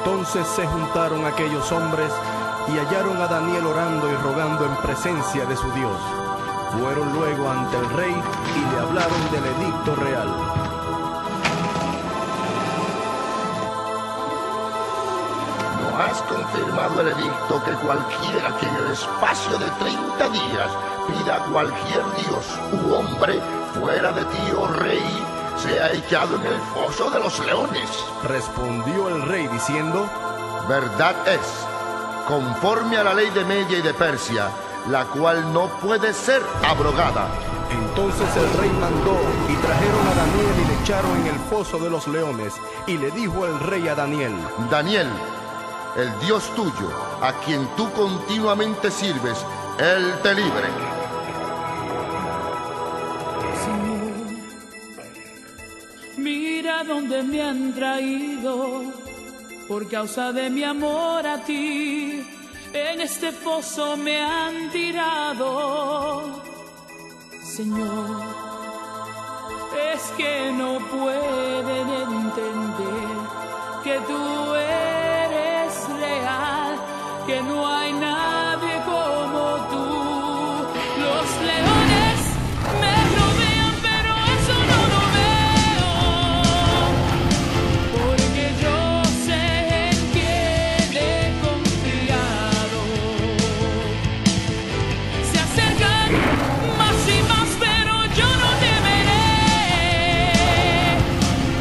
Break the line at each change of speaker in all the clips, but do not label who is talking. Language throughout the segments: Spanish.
Entonces se juntaron aquellos hombres y hallaron a Daniel orando y rogando en presencia de su Dios. Fueron luego ante el rey y le hablaron del edicto real.
¿No has confirmado el edicto que cualquiera que en el espacio de 30 días pida a cualquier dios u hombre fuera de ti, oh rey, sea echado en el foso de los leones?
Respondió el rey diciendo:
Verdad es, conforme a la ley de Media y de Persia, la cual no puede ser abrogada.
Entonces el rey mandó y trajeron a Daniel y le echaron en el foso de los leones. Y le dijo el rey a Daniel:
Daniel, el Dios tuyo, a quien tú continuamente sirves, Él te libre.
Señor, mira dónde me han traído por causa de mi amor a ti. En este foso me han tirado. Señor, es que no pueden entender que tú eres real, que no hay nadie como tú. Los leones me rodean, pero eso no lo veo, porque yo sé en quién he confiado. Se acercan más y más, pero yo no temeré,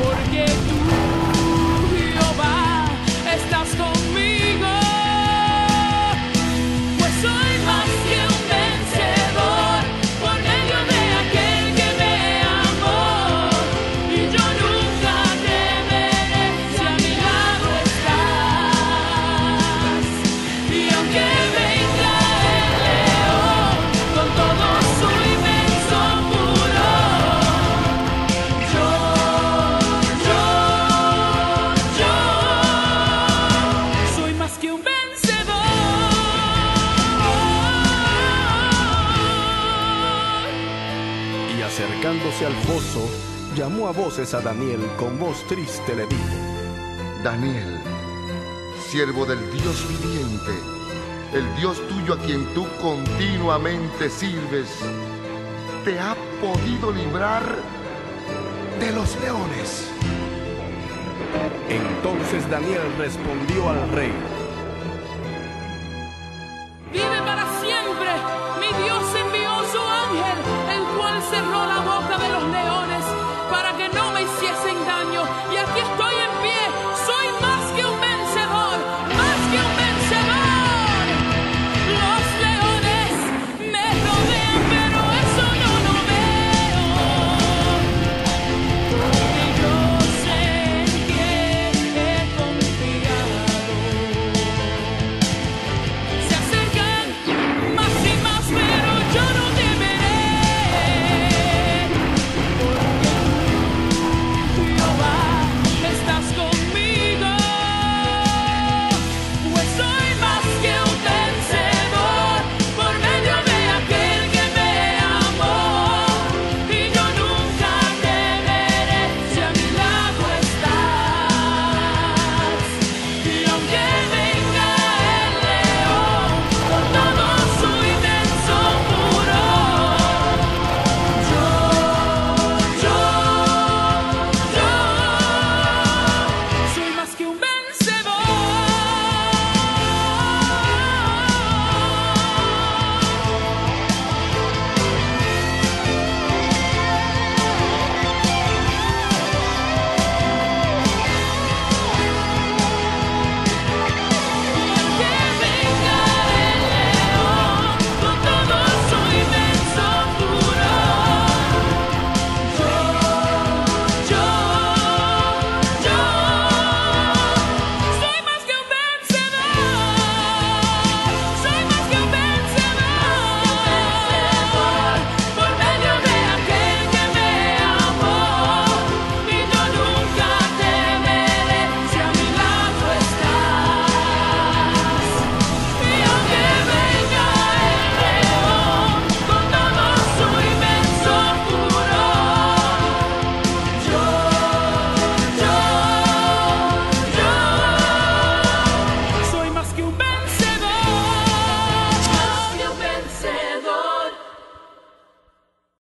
porque tú, Jehová, estás conmigo. Pues soy más que un vencedor por medio de aquel que me amó, y yo nunca temeré si a mi lado estás. Y aunque venga el león con todo su inmenso furor, yo soy más que un vencedor.
Y acercándose al foso, llamó a voces a Daniel, con voz triste le dijo:
Daniel, siervo del Dios viviente, el Dios tuyo a quien tú continuamente sirves, ¿te ha podido librar de los leones?
Entonces Daniel respondió al rey:
Vive para siempre. Mi Dios envió su ángel, el cual cerró la boca de los leones para que no me hiciesen daño. Y aquí está